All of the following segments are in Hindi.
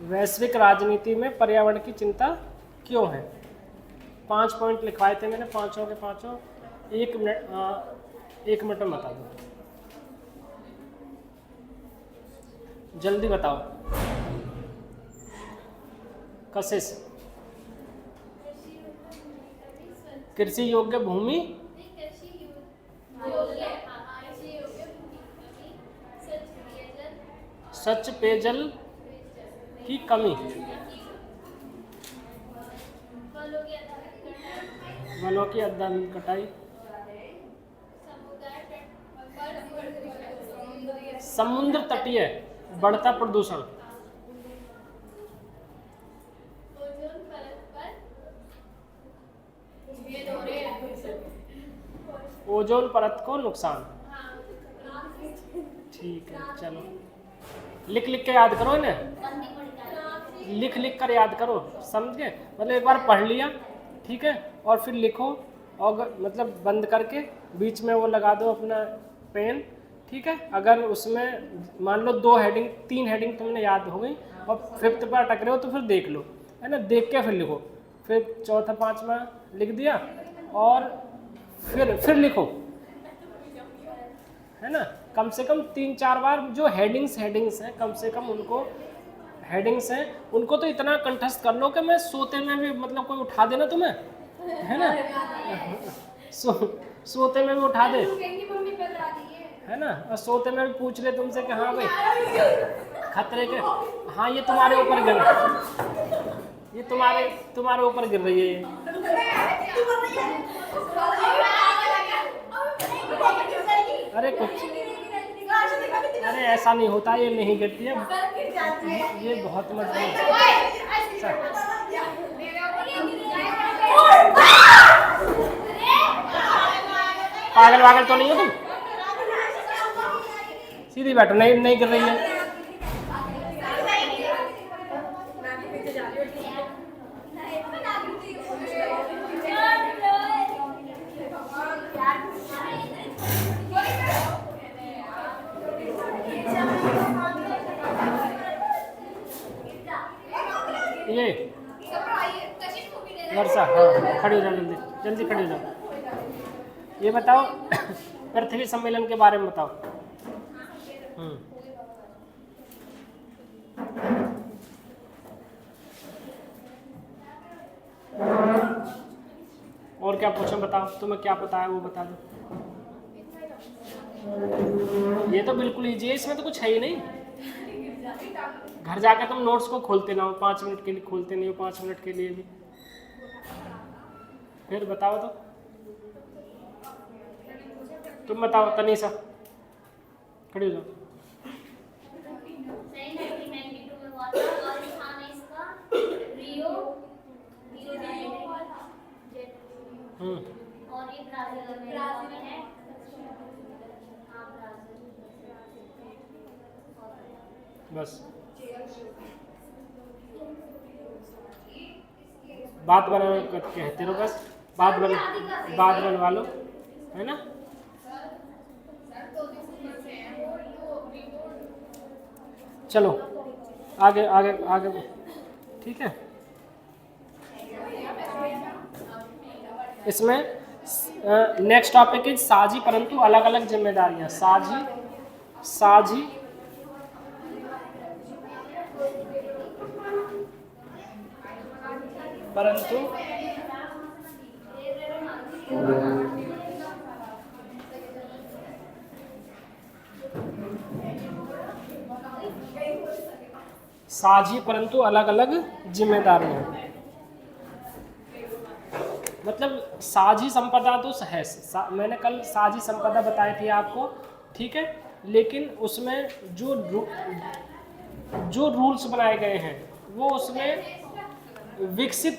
वैश्विक राजनीति में पर्यावरण की चिंता क्यों है? 5 पॉइंट लिखवाए थे मैंने, पांचों के पांचों। 1 मिनट में बता दो, जल्दी बताओ। कशिश, कृषि योग्य भूमि, स्वच्छ पेयजल की कमी, वनों की अत्यधिक कटाई, समुद्र तटीय बढ़ता प्रदूषण, ओजोन परत को नुकसान। ठीक है, चलो लिख लिख के याद करो इन्हें, लिख लिख कर याद करो, समझ गए? मतलब एक बार पढ़ लिया, ठीक है, और फिर लिखो, और मतलब बंद करके बीच में वो लगा दो अपना पेन, ठीक है। अगर उसमें मान लो 2 हेडिंग 3 हेडिंग तुमने याद हो गई और 5th पर अटक रहे हो तो फिर देख लो, है ना, देख के फिर लिखो, फिर 4था 5वां लिख दिया और फिर लिखो, है ना। कम से कम 3-4 बार जो हेडिंग्स हैं, कम से कम उनको हेडिंग्स हैं उनको तो इतना कंठस्थ कर लो कि मैं सोते में भी, मतलब कोई उठा देना तुम्हें, है ना, सोते में भी उठा दे, है ना, और सोते में भी पूछ ले तुमसे कि हाँ भाई खतरे के, हाँ ये तुम्हारे ऊपर गिर, ये तुम्हारे ऊपर गिर रही है ये। अरे कुछ, अरे ऐसा नहीं होता, ये नहीं गिरती है, ये बहुत मजबूत। पागल वागल तो नहीं हो तुम, सीधी बैठो, नहीं गिर रही है। ये वर्षा, हाँ खड़ी हो जाओ, जल्दी जल्दी खड़ी हो जाओ। ये बताओ पृथ्वी सम्मेलन के बारे में बताओ। और क्या पूछो, बताओ, तुम्हें क्या पता है वो बता दो। ये तो बिल्कुल ईजी है, इसमें तो कुछ है ही नहीं। घर जाकर तुम नोट्स को खोलते ना हो, 5 मिनट के लिए खोलते नहीं हो, 5 मिनट के लिए भी। फिर बताओ तो, तुम बताओ, तनीषा खड़ी हो जाओ। और ये ब्राजील में है। बस बात बना कहते रहो, बस बात बनवा लो, है ना। चलो आगे आगे आगे, ठीक है। इसमें नेक्स्ट टॉपिक इज साझी परंतु अलग अलग जिम्मेदारियां। साझी परंतु अलग अलग जिम्मेदारियां। मतलब साझी संपदा तो है, मैंने कल साझी संपदा बताई थी आपको, ठीक है, लेकिन उसमें जो रूल्स बनाए गए हैं वो उसमें विकसित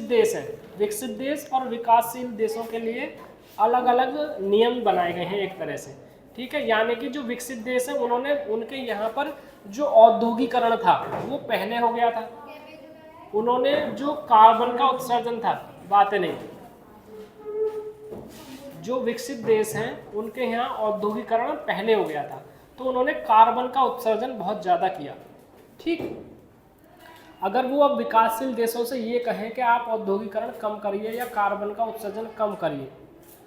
देश है, विकसित देश और विकासशील देशों के लिए अलग अलग नियम बनाए गए हैं एक तरह से, ठीक है। यानी कि जो विकसित देश है उन्होंने, उनके यहाँ पर जो औद्योगिकरण था वो पहले हो गया था, उन्होंने जो कार्बन का उत्सर्जन था, बातें नहीं, जो विकसित देश हैं उनके यहाँ औद्योगिकरण पहले हो गया था, तो उन्होंने कार्बन का उत्सर्जन बहुत ज़्यादा किया, ठीक। अगर वो अब विकासशील देशों से ये कहें कि आप औद्योगिकरण कम करिए या कार्बन का उत्सर्जन कम करिए,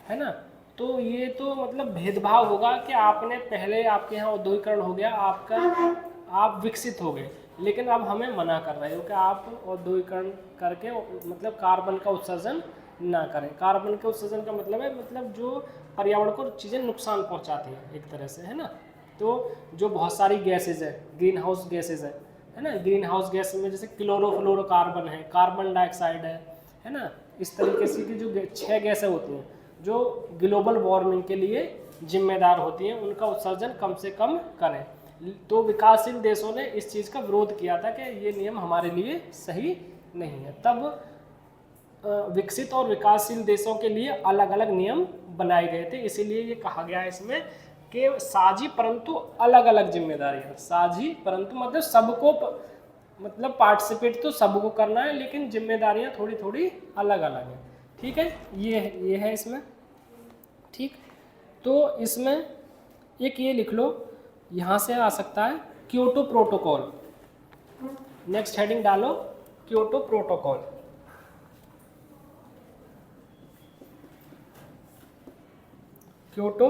है ना, तो ये तो मतलब भेदभाव होगा कि आपने पहले आपके यहाँ औद्योगिकरण हो गया, आप विकसित हो गए, लेकिन अब हमें मना कर रहे हो कि आप औद्योगिकरण करके मतलब कार्बन का उत्सर्जन ना करें। कार्बन के उत्सर्जन का मतलब है मतलब जो पर्यावरण को चीज़ें नुकसान पहुंचाती हैं एक तरह से, है ना। तो जो बहुत सारी गैसेज है, ग्रीन हाउस गैसेज है ना, ग्रीन हाउस गैस में जैसे क्लोरोफ्लोरोकार्बन है, कार्बन डाइऑक्साइड है ना, इस तरीके से की जो 6 गैसें होती हैं जो ग्लोबल वार्मिंग के लिए जिम्मेदार होती हैं, उनका उत्सर्जन कम से कम करें। तो विकासशील देशों ने इस चीज़ का विरोध किया था कि ये नियम हमारे लिए सही नहीं है। तब विकसित और विकासशील देशों के लिए अलग अलग नियम बनाए गए थे। इसीलिए ये कहा गया है इसमें कि साझी परंतु अलग अलग जिम्मेदारियां, साझी परंतु मतलब सबको मतलब पार्टिसिपेट तो सबको करना है, लेकिन जिम्मेदारियां थोड़ी थोड़ी अलग अलग हैं। ठीक है, ये है इसमें। ठीक, तो इसमें एक ये लिख लो, यहाँ से आ सकता है क्योटो प्रोटोकॉल। नेक्स्ट हेडिंग डालो क्योटो प्रोटोकॉल। क्योटो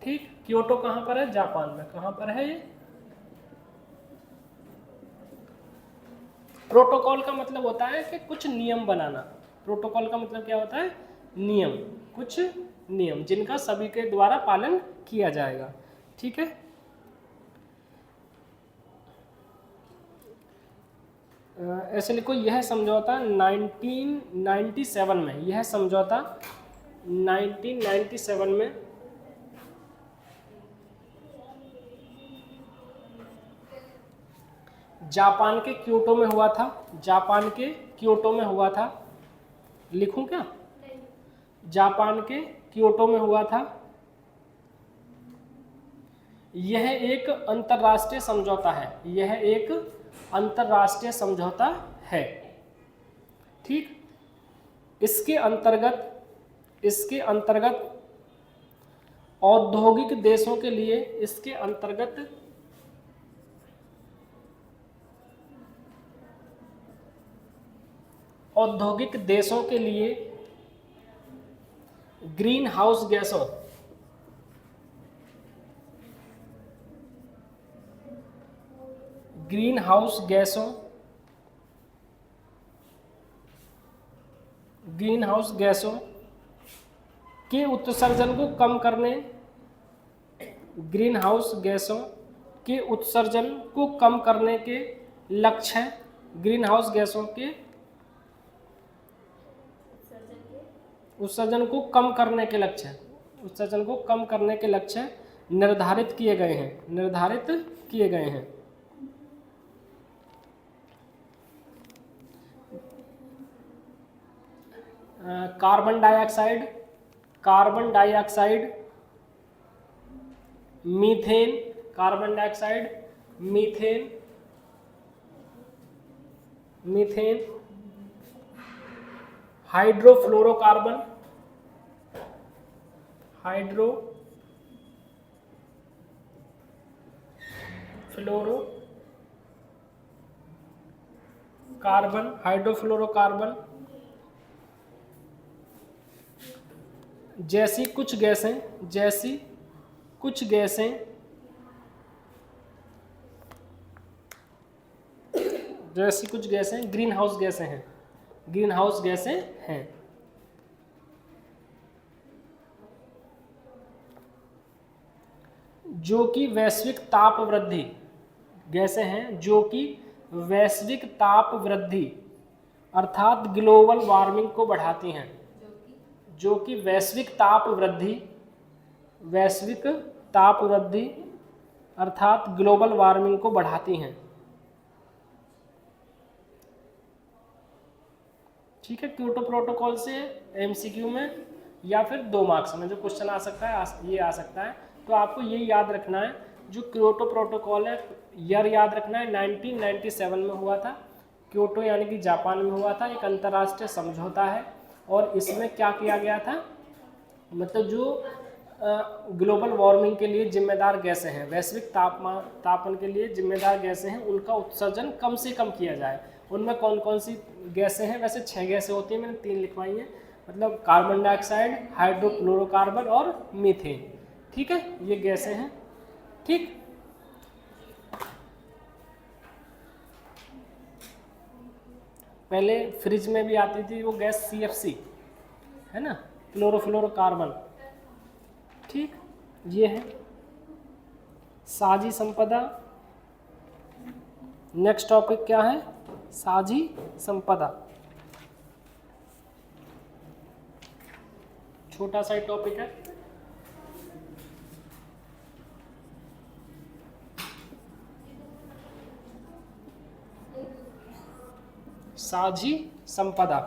ठीक, क्योटो कहाँ पर है? जापान में। कहाँ पर है ये? प्रोटोकॉल का मतलब होता है कि कुछ नियम बनाना। प्रोटोकॉल का मतलब क्या होता है? नियम, कुछ नियम जिनका सभी के द्वारा पालन किया जाएगा। ठीक है, ऐसे लिखो, यह समझौता 1997 में, यह समझौता 1997 में जापान के क्योटो में हुआ था। जापान के क्योटो में हुआ था। लिखूं क्या? जापान के क्योटो में हुआ था। यह एक अंतरराष्ट्रीय समझौता है। यह एक अंतरराष्ट्रीय समझौता है। ठीक, इसके अंतर्गत औद्योगिक देशों के लिए, इसके अंतर्गत औद्योगिक देशों के लिए ग्रीन हाउस गैसों के उत्सर्जन को कम करने, ग्रीन हाउस गैसों के उत्सर्जन को कम करने के लक्ष्य है। ग्रीन हाउस गैसों के उत्सर्जन को कम करने के लक्ष्य है, उत्सर्जन को कम करने के लक्ष्य निर्धारित किए गए हैं। Carbon dioxide, methane, hydrofluorocarbon, hydrofluorocarbon जैसी कुछ गैसें ग्रीन हाउस गैसें हैं। जो कि वैश्विक ताप वृद्धि अर्थात ग्लोबल वार्मिंग को बढ़ाती हैं। जो कि वैश्विक ताप वृद्धि अर्थात ग्लोबल वार्मिंग को बढ़ाती हैं। ठीक है, क्योटो प्रोटोकॉल से एमसीक्यू में या फिर 2 मार्क्स में जो क्वेश्चन आ सकता है ये आ सकता है। तो आपको ये याद रखना है, जो क्योटो प्रोटोकॉल है, ईयर याद रखना है, 1997 में हुआ था। क्योटो यानी कि जापान में हुआ था, एक अंतर्राष्ट्रीय समझौता है। और इसमें क्या किया गया था, मतलब जो ग्लोबल वार्मिंग के लिए जिम्मेदार गैसें हैं, वैश्विक तापन के लिए जिम्मेदार गैसें हैं, उनका उत्सर्जन कम से कम किया जाए। उनमें कौन कौन सी गैसें हैं? वैसे 6 गैसें होती हैं, मैंने 3 लिखवाई हैं, मतलब कार्बन डाइऑक्साइड, हाइड्रोक्लोरोकार्बन और मीथेन। ठीक है, ये गैसें हैं। ठीक, पहले फ्रिज में भी आती थी वो गैस CFC, है ना, क्लोरोफ्लोरोकार्बन। ठीक, ये है साझी संपदा। नेक्स्ट टॉपिक क्या है? साझी संपदा। छोटा सा टॉपिक है। साझी संपदा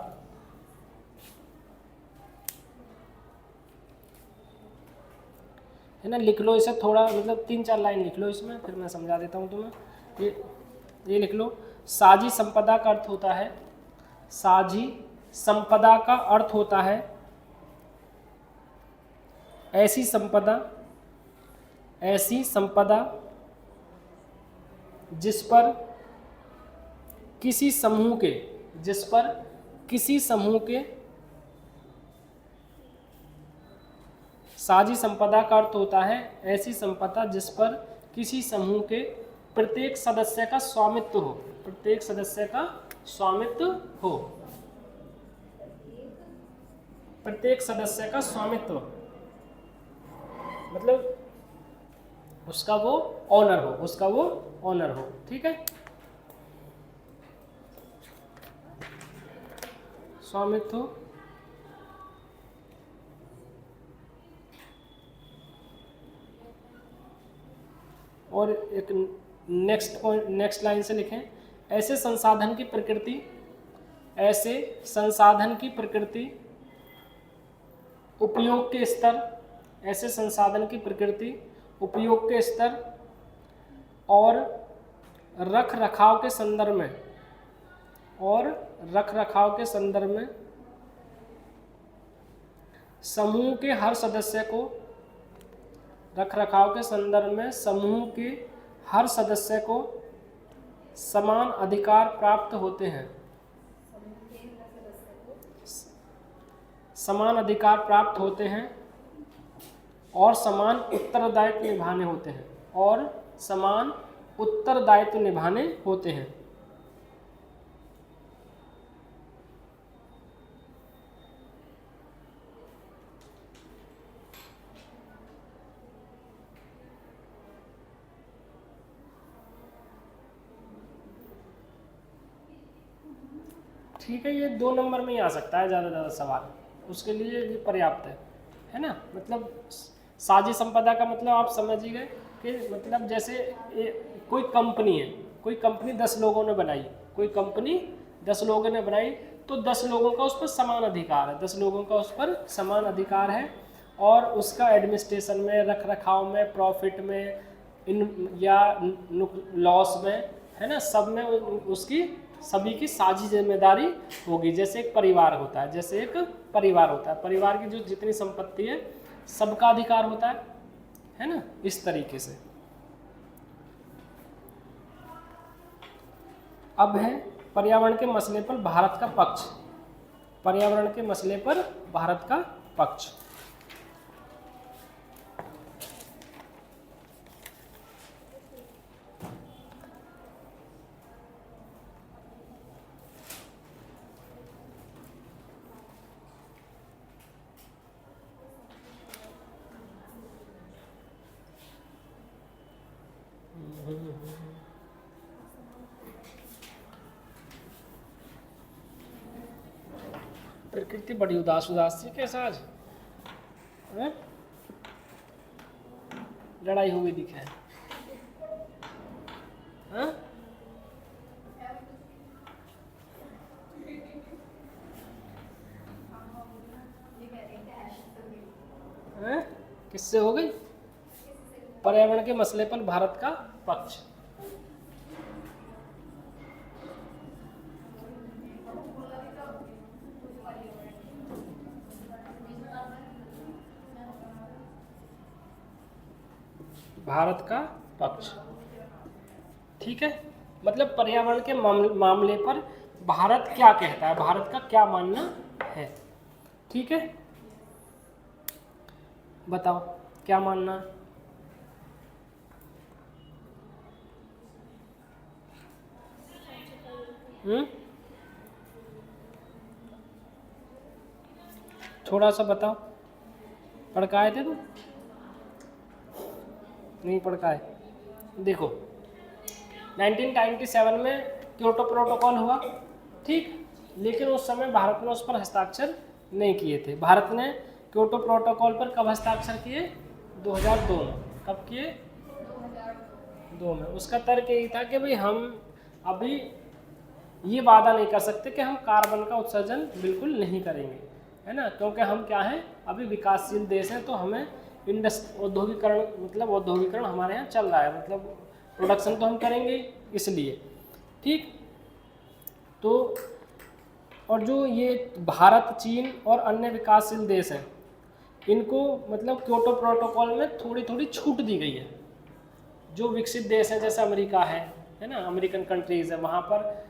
है ना, लिख लो इसे थोड़ा, मतलब 3-4 लाइन लिख लो इसमें, फिर मैं समझा देता हूँ तुम्हें। ये लिख लो, साझी संपदा का अर्थ होता है, साझी संपदा का अर्थ होता है ऐसी संपदा जिस पर किसी समूह के साझी संपदा का अर्थ होता है ऐसी संपदा जिस पर किसी समूह के प्रत्येक सदस्य का स्वामित्व हो, प्रत्येक सदस्य का स्वामित्व हो, प्रत्येक सदस्य का स्वामित्व, मतलब उसका वो ऑनर हो, उसका वो ऑनर हो। ठीक है, स्वामित्व। और एक नेक्स्ट पॉइंट, नेक्स्ट लाइन से लिखें, ऐसे संसाधन की प्रकृति उपयोग के स्तर, ऐसे संसाधन की प्रकृति उपयोग के स्तर और रख रखाव के संदर्भ में समूह के हर सदस्य को, रखरखाव के संदर्भ में समूह के हर सदस्य को समान अधिकार प्राप्त होते हैं, समान अधिकार प्राप्त होते हैं और समान उत्तरदायित्व निभाने होते हैं, और समान उत्तरदायित्व निभाने होते हैं। ठीक है, ये 2 नंबर में ही आ सकता है ज़्यादा से ज़्यादा सवाल, उसके लिए ये पर्याप्त है ना। मतलब साझी संपदा का मतलब आप समझ ही गए कि मतलब जैसे कोई कंपनी है, कोई कंपनी 10 लोगों ने बनाई, कोई कंपनी 10 लोगों ने बनाई, तो 10 लोगों का उस पर समान अधिकार है, 10 लोगों का उस पर समान अधिकार है, और उसका एडमिनिस्ट्रेशन में, रख रखाव में, प्रॉफिट में, इन या लॉस में, है ना, सब में उसकी सभी की साझी जिम्मेदारी होगी। जैसे एक परिवार होता है, जैसे एक परिवार होता है, परिवार की जो जितनी संपत्ति है सबका अधिकार होता है ना, इस तरीके से। अब है पर्यावरण के मसले पर भारत का पक्ष, पर्यावरण के मसले पर भारत का पक्ष। प्रकृति बड़ी उदास सी कैसा आज है? लड़ाई हुई दिखे किससे हो गई? पर्यावरण के मसले पर भारत का पक्ष। भारत का पक्ष। ठीक है, मतलब पर्यावरण के मामले पर भारत क्या कहता है, भारत का क्या मानना है। ठीक है, बताओ क्या मानना है। थोड़ा सा बताओ, पढ़ के आए थे तुम? नहीं पढ़ के आए। देखो 1997 में क्योटो प्रोटोकॉल हुआ, ठीक, लेकिन उस समय भारत ने उस पर हस्ताक्षर नहीं किए थे। भारत ने क्योटो प्रोटोकॉल पर कब हस्ताक्षर किए? 2002 में। कब किए? 2002 में। उसका तर्क यही था कि भाई हम अभी ये वादा नहीं कर सकते कि हम कार्बन का उत्सर्जन बिल्कुल नहीं करेंगे, है ना, क्योंकि हम क्या हैं, अभी विकासशील देश हैं, तो हमें औद्योगिकरण, मतलब औद्योगिकरण हमारे यहाँ चल रहा है, मतलब प्रोडक्शन तो हम करेंगे इसलिए। ठीक, तो और जो ये भारत, चीन और अन्य विकासशील देश हैं, इनको मतलब क्योटो प्रोटोकॉल में थोड़ी थोड़ी छूट दी गई है। जो विकसित देश हैं जैसे अमेरिका है ना, अमेरिकन कंट्रीज़ है, वहाँ पर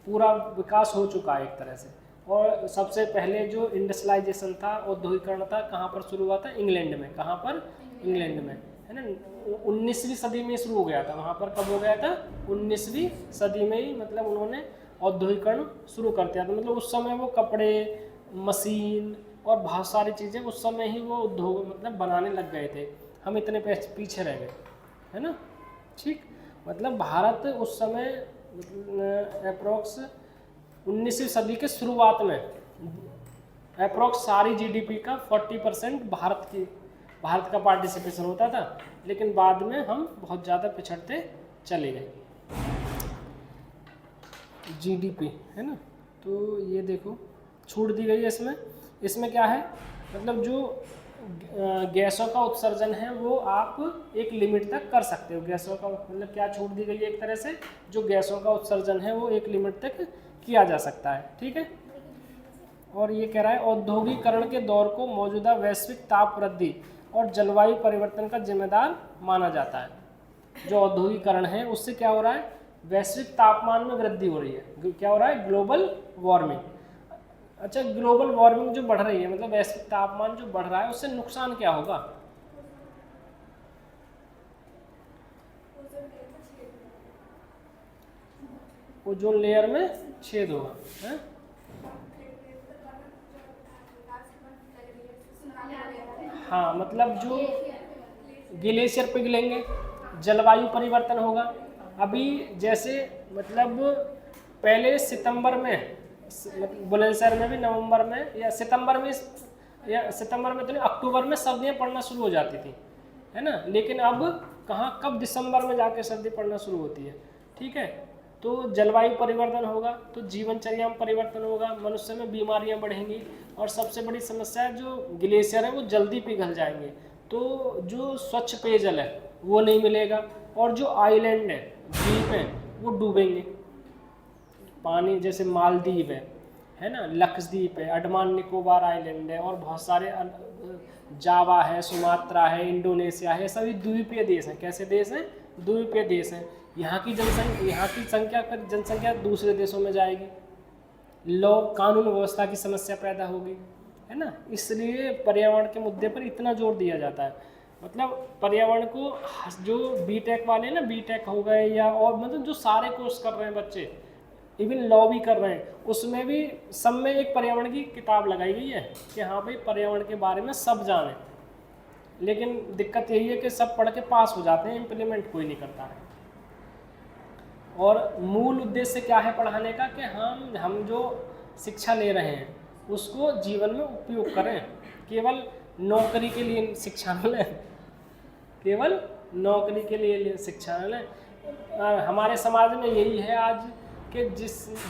पूरा विकास हो चुका है एक तरह से। और सबसे पहले जो इंडस्ट्रियलाइजेशन था, औद्योगिकरण था, कहाँ पर शुरू हुआ था? इंग्लैंड में। कहाँ पर? इंग्लैंड में, है ना। 19वीं सदी में शुरू हो गया था वहाँ पर। कब हो गया था? 19वीं सदी में ही, मतलब उन्होंने औद्योगिकरण शुरू कर दिया था। मतलब उस समय वो कपड़े, मशीन और बहुत सारी चीज़ें उस समय ही वो उद्योग मतलब बनाने लग गए थे। हम इतने पीछे रह गए, है ना। ठीक, मतलब भारत उस समय अप्रोक्स 19वीं सदी के शुरुआत में अप्रोक्स सारी जीडीपी का 40% भारत का पार्टिसिपेशन होता था, लेकिन बाद में हम बहुत ज़्यादा पिछड़ते चले गए। जीडीपी, है ना, तो ये देखो छूट दी गई है इसमें क्या है, मतलब जो गैसों का उत्सर्जन है वो आप एक लिमिट तक कर सकते हो। गैसों का मतलब क्या छूट दी गई है, एक तरह से जो गैसों का उत्सर्जन है वो एक लिमिट तक किया जा सकता है। ठीक है, और ये कह रहा है औद्योगिकरण के दौर को मौजूदा वैश्विक ताप वृद्धि और जलवायु परिवर्तन का जिम्मेदार माना जाता है। जो औद्योगिकरण है उससे क्या हो रहा है? वैश्विक तापमान में वृद्धि हो रही है। क्या हो रहा है? Global warming. अच्छा, ग्लोबल वार्मिंग जो बढ़ रही है, मतलब वैश्विक तापमान जो बढ़ रहा है, उससे नुकसान क्या होगा? ओजोन लेयर में छेद होगा, है? हाँ, मतलब जो ग्लेशियर पिघलेंगे, जलवायु परिवर्तन होगा। अभी जैसे मतलब पहले सितंबर में, बुलंदशहर में भी नवंबर में या सितंबर में तो नहीं, अक्टूबर में सर्दियाँ पड़ना शुरू हो जाती थी, है ना। लेकिन अब कहाँ, कब? दिसंबर में जाके सर्दी पड़ना शुरू होती है। ठीक है, तो जलवायु परिवर्तन होगा तो जीवनचर्या में परिवर्तन होगा, मनुष्य में बीमारियां बढ़ेंगी, और सबसे बड़ी समस्या है जो ग्लेशियर है वो जल्दी पिघल जाएंगे, तो जो स्वच्छ पेयजल है वो नहीं मिलेगा, और जो आइलैंड है, द्वीप है, वो डूबेंगे। पानी जैसे मालदीव है ना, लक्षद्वीप है, अंडमान निकोबार आइलैंड है, और बहुत सारे जावा है, सुमात्रा है, इंडोनेशिया है, सभी द्वीपीय देश हैं। कैसे देश हैं? द्वीपीय देश हैं। यहाँ की जनसंख्या दूसरे देशों में जाएगी, लॉ कानून व्यवस्था की समस्या पैदा होगी, है ना। इसलिए पर्यावरण के मुद्दे पर इतना जोर दिया जाता है। मतलब पर्यावरण को जो बीटेक वाले ना, बीटेक हो गए या और मतलब जो सारे कोर्स कर रहे हैं बच्चे, इवन लॉ भी कर रहे हैं, उसमें भी सब में एक पर्यावरण की किताब लगाई गई है कि हाँ भाई पर्यावरण के बारे में सब जाने। लेकिन दिक्कत यही है कि सब पढ़ के पास हो जाते हैं, इम्प्लीमेंट कोई नहीं करता है। और मूल उद्देश्य क्या है पढ़ाने का, कि हम जो शिक्षा ले रहे हैं उसको जीवन में उपयोग करें। केवल नौकरी के लिए शिक्षा न लें, केवल नौकरी के लिए शिक्षा न लें। हमारे समाज में यही है आज कि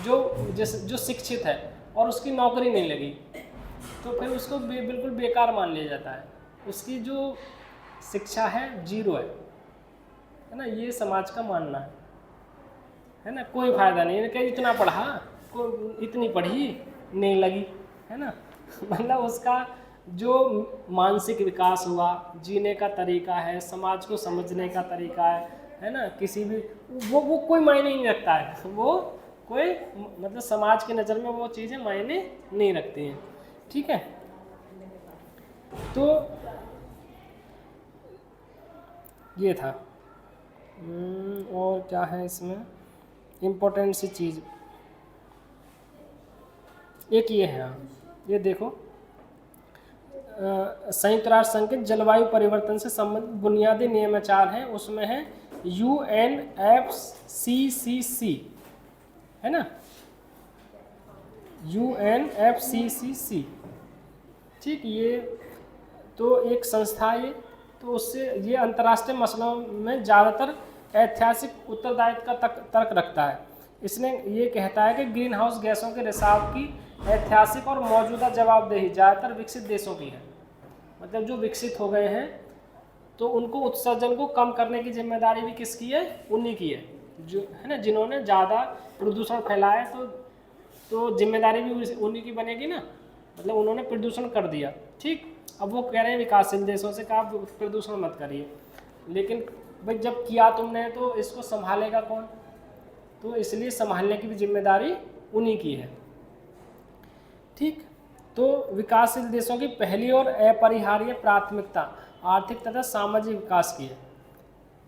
जो शिक्षित है और उसकी नौकरी नहीं लगी, तो फिर उसको बिल्कुल बेकार मान लिया जाता है। उसकी जो शिक्षा है जीरो है ना, ये समाज का मानना है ना। कोई फायदा नहीं है कि इतना पढ़ा, इतनी पढ़ी नहीं लगी, है ना। मतलब उसका जो मानसिक विकास हुआ, जीने का तरीका है, समाज को समझने का तरीका है ना, किसी भी वो कोई मायने नहीं रखता है, वो कोई मतलब समाज की नज़र में वो चीज़ें मायने नहीं रखती हैं। ठीक है, तो ये था। और क्या है इसमें इम्पोर्टेंट सी चीज़, एक ये है, ये देखो संयुक्त राष्ट्र संघ के जलवायु परिवर्तन से संबंधित बुनियादी नियमाचार हैं, उसमें है UNFCCC, है ना, UNFCCC। ठीक, ये तो एक संस्था है, तो उससे ये अंतर्राष्ट्रीय मसलों में ज़्यादातर ऐतिहासिक उत्तरदायित्व का तर्क रखता है। इसने ये कहता है कि ग्रीन हाउस गैसों के रिसाव की ऐतिहासिक और मौजूदा जवाबदेही ज़्यादातर विकसित देशों की है। मतलब जो विकसित हो गए हैं तो उनको उत्सर्जन को कम करने की जिम्मेदारी भी किसकी है, उन्हीं की है, जो है ना, जिन्होंने ज़्यादा प्रदूषण फैलाया, तो जिम्मेदारी भी उन्हीं की बनेगी ना, मतलब उन्होंने प्रदूषण कर दिया। ठीक, अब वो कह रहे हैं विकासशील देशों से कि आप प्रदूषण मत करिए, लेकिन भाई जब किया तुमने तो इसको संभालेगा कौन, तो इसलिए संभालने की भी जिम्मेदारी उन्हीं की है। ठीक, तो विकासशील देशों की पहली और अपरिहार्य प्राथमिकता आर्थिक तथा सामाजिक विकास की है।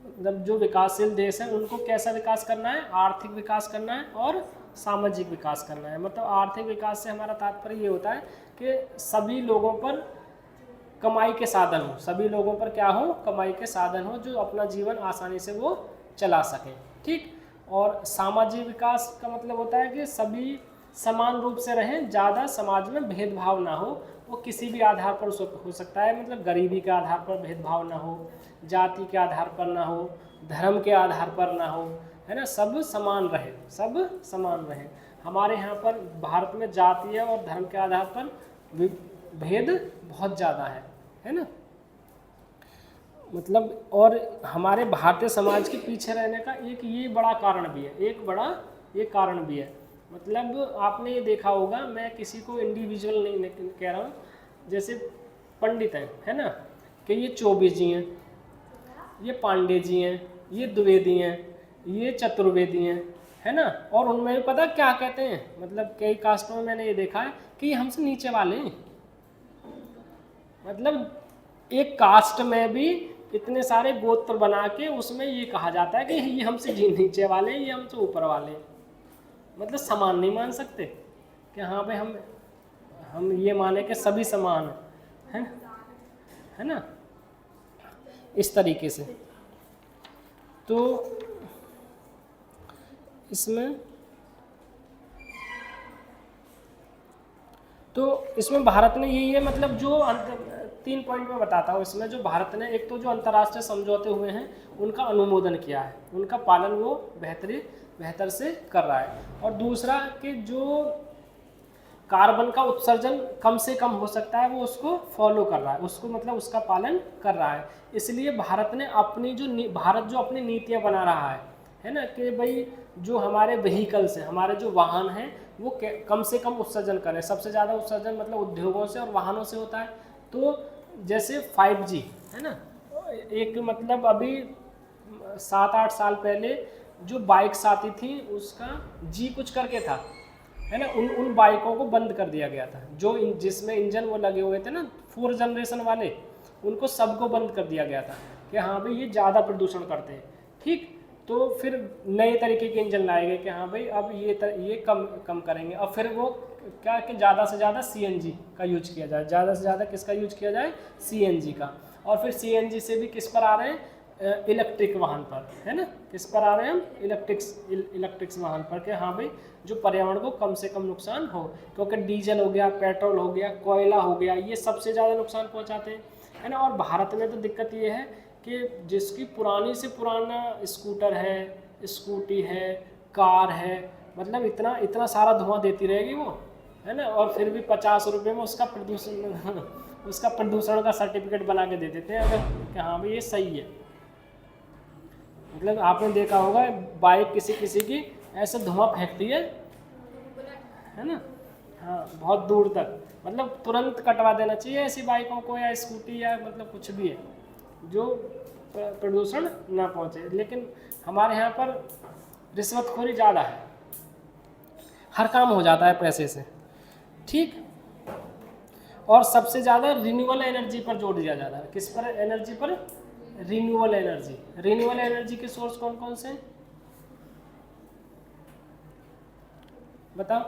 मतलब जो विकासशील देश हैं उनको कैसा विकास करना है, आर्थिक विकास करना है और सामाजिक विकास करना है। मतलब आर्थिक विकास से हमारा तात्पर्य ये होता है कि सभी लोगों पर कमाई के साधन हो, सभी लोगों पर क्या हो, कमाई के साधन हो, जो अपना जीवन आसानी से वो चला सकें। ठीक, और सामाजिक विकास का मतलब होता है कि सभी समान रूप से रहें, ज़्यादा समाज में भेदभाव ना हो, वो किसी भी आधार पर हो सकता है, मतलब गरीबी के आधार पर भेदभाव ना हो, जाति के आधार पर ना हो, धर्म के आधार पर ना हो, है ना, सब समान रहे, सब समान रहे। हमारे यहाँ पर भारत में जातीय और धर्म के आधार पर भेद बहुत ज़्यादा है ना, मतलब और हमारे भारतीय समाज के पीछे रहने का एक ये बड़ा कारण भी है, एक बड़ा ये कारण भी है। मतलब आपने ये देखा होगा, मैं किसी को इंडिविजुअल नहीं कह रहा हूँ, जैसे पंडित हैं, है ना, कि ये चौबीस जी हैं, ये पांडे जी हैं, ये द्विवेदी हैं, ये चतुर्वेदी हैं, है ना, और उनमें भी पता क्या कहते हैं, मतलब कई कास्टों में मैंने ये देखा है कि ये हमसे नीचे वाले हैं। मतलब एक कास्ट में भी इतने सारे गोत्र बना के उसमें ये कहा जाता है कि ये हमसे नीचे वाले हैं, ये हमसे ऊपर वाले हैं। मतलब समान नहीं मान सकते कि हाँ भाई हम ये माने कि सभी समान है ना, इस तरीके से। तो इसमें भारत ने यही है, मतलब जो 3 पॉइंट में बताता हूँ इसमें, जो भारत ने एक तो जो अंतर्राष्ट्रीय समझौते हुए हैं उनका अनुमोदन किया है, उनका पालन वो बेहतर से कर रहा है, और दूसरा कि जो कार्बन का उत्सर्जन कम से कम हो सकता है वो उसको फॉलो कर रहा है, उसको मतलब उसका पालन कर रहा है। इसलिए भारत ने अपनी भारत जो अपनी नीतियाँ बना रहा है ना, कि भाई जो हमारे व्हीकल्स हैं, हमारे जो वाहन हैं वो कम से कम उत्सर्जन करें। सबसे ज़्यादा उत्सर्जन मतलब उद्योगों से और वाहनों से होता है। तो जैसे 5G है ना, एक मतलब अभी 7-8 साल पहले जो बाइक्स आती थी उसका जी कुछ करके था, है ना, उन बाइकों को बंद कर दिया गया था, जो जिसमें इंजन वो लगे हुए थे ना 4 जनरेशन वाले, उनको सबको बंद कर दिया गया था कि हाँ भाई ये ज़्यादा प्रदूषण करते हैं। ठीक, तो फिर नए तरीके के इंजन लाए गए कि हाँ भाई अब ये कम करेंगे। अब फिर वो क्या कि ज़्यादा से ज़्यादा CNG का यूज किया जाए, ज़्यादा से ज़्यादा किसका यूज किया जाए, CNG का। और फिर CNG से भी किस पर आ रहे हैं, इलेक्ट्रिक वाहन पर, है ना, किस पर आ रहे हैं हम, इलेक्ट्रिक्स वाहन पर, कि हाँ भाई जो पर्यावरण को कम से कम नुकसान हो, क्योंकि डीजल हो गया, पेट्रोल हो गया, कोयला हो गया, ये सबसे ज़्यादा नुकसान पहुँचाते हैं, है ना। और भारत में तो दिक्कत ये है कि जिसकी पुरानी से पुराना स्कूटर है, स्कूटी है, कार है, मतलब इतना सारा धुआं देती रहेगी वो, है ना, और फिर भी 50 रुपये में उसका प्रदूषण का सर्टिफिकेट बना के दे देते हैं अगर कि हाँ भाई ये सही है। मतलब आपने देखा होगा बाइक किसी की ऐसे धुआं फेंकती है ना, हाँ बहुत दूर तक, मतलब तुरंत कटवा देना चाहिए ऐसी बाइकों को या स्कूटी या मतलब कुछ भी है जो प्रदूषण ना पहुँचे। लेकिन हमारे यहाँ पर रिश्वतखोरी ज़्यादा है, हर काम हो जाता है पैसे से, ठीक। और सबसे ज़्यादा रिन्यूएबल एनर्जी पर जोर दिया जाता है। किस पर? एनर्जी पर, रिन्यूएबल एनर्जी। रिन्यूएबल एनर्जी के सोर्स कौन कौन से हैं बताओ?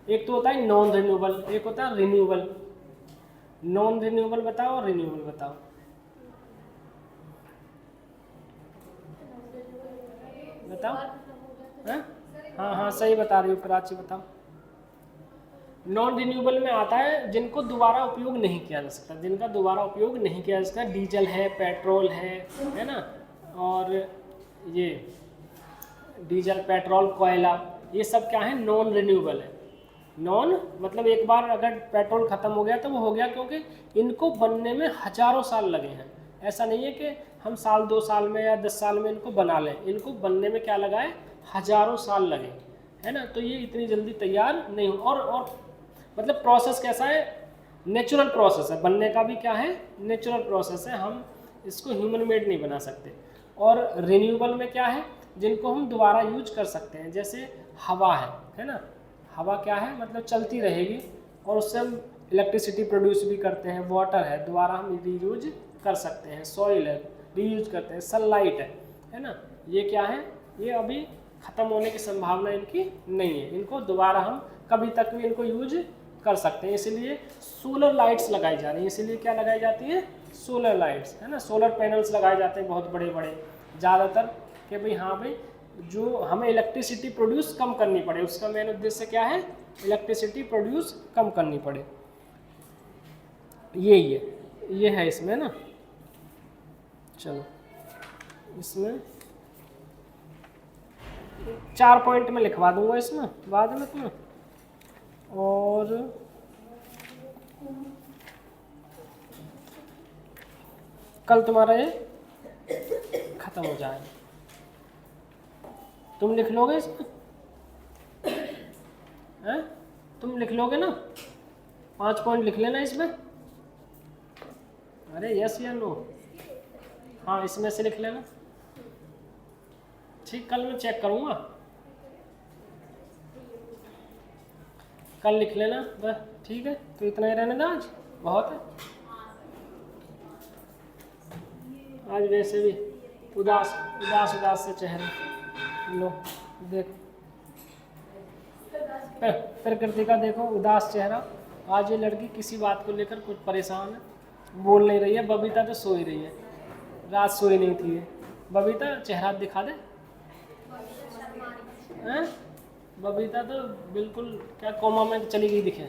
एक तो होता है नॉन रिन्यूएबल, एक होता है रिन्यूएबल। नॉन रिन्यूएबल बताओ और रिन्यूएबल बताओ। बताओ। हाँ हाँ सही बता रही हो प्राची, बताओ। नॉन रिन्यूएबल में आता है जिनको दोबारा उपयोग नहीं किया जा सकता, जिनका दोबारा उपयोग नहीं किया जा सकता। डीजल है, पेट्रोल है ना, और ये डीजल, पेट्रोल, कोयला, ये सब क्या है? नॉन रिन्यूएबल है। नॉन मतलब एक बार अगर पेट्रोल ख़त्म हो गया तो वो हो गया, क्योंकि इनको बनने में हज़ारों साल लगे हैं। ऐसा नहीं है कि हम साल 2 साल में या 10 साल में इनको बना लें, इनको बनने में क्या लगा है? हज़ारों साल लगे, है ना। तो ये इतनी जल्दी तैयार नहीं हो। और मतलब प्रोसेस कैसा है? नेचुरल प्रोसेस है, बनने का भी क्या है? नेचुरल प्रोसेस है, हम इसको ह्यूमन मेड नहीं बना सकते। और रिन्यूएबल में क्या है? जिनको हम दोबारा यूज कर सकते हैं, जैसे हवा है ना। हवा क्या है? मतलब चलती रहेगी और उससे हम इलेक्ट्रिसिटी प्रोड्यूस भी करते हैं। वाटर है, दोबारा हम रीयूज कर सकते हैं। सॉइल है, रीयूज करते हैं। सनलाइट है ना। ये क्या है? ये अभी ख़त्म होने की संभावना इनकी नहीं है, इनको दोबारा हम कभी तक भी इनको यूज कर सकते हैं। इसलिए सोलर लाइट्स लगाई जा रही हैं। इसीलिए क्या लगाई जाती है? सोलर लाइट्स, है ना। सोलर पैनल्स लगाए जाते हैं बहुत बड़े बड़े, ज़्यादातर, कि भाई हाँ भाई जो हमें इलेक्ट्रिसिटी प्रोड्यूस कम करनी पड़े, उसका मेन उद्देश्य क्या है? इलेक्ट्रिसिटी प्रोड्यूस कम करनी पड़े। ये है इसमें ना। चलो इसमें 4 पॉइंट में लिखवा दूंगा इसमें बाद में तुम्हें, और कल तुम्हारा ये खत्म हो जाएगा। तुम लिख लोगे इसमें? हैं? तुम लिख लोगे ना? 5 पॉइंट लिख लेना इसमें। अरे यस या नो? हाँ इसमें से लिख लेना, ठीक। कल मैं चेक करूँगा, कल लिख लेना बस, ठीक है। तो इतना ही रहने दो, आज बहुत है। आज वैसे भी उदास उदास उदास से चेहरा लो, देखो प्रकृति का, देखो उदास चेहरा। आज ये लड़की किसी बात को लेकर कुछ परेशान है, बोल नहीं रही है। बबीता तो सो ही रही है, रात सोई नहीं थी ये। बबीता चेहरा दिखा दे। हैं? बबीता तो बिल्कुल क्या कोमा में चली गई दिखे।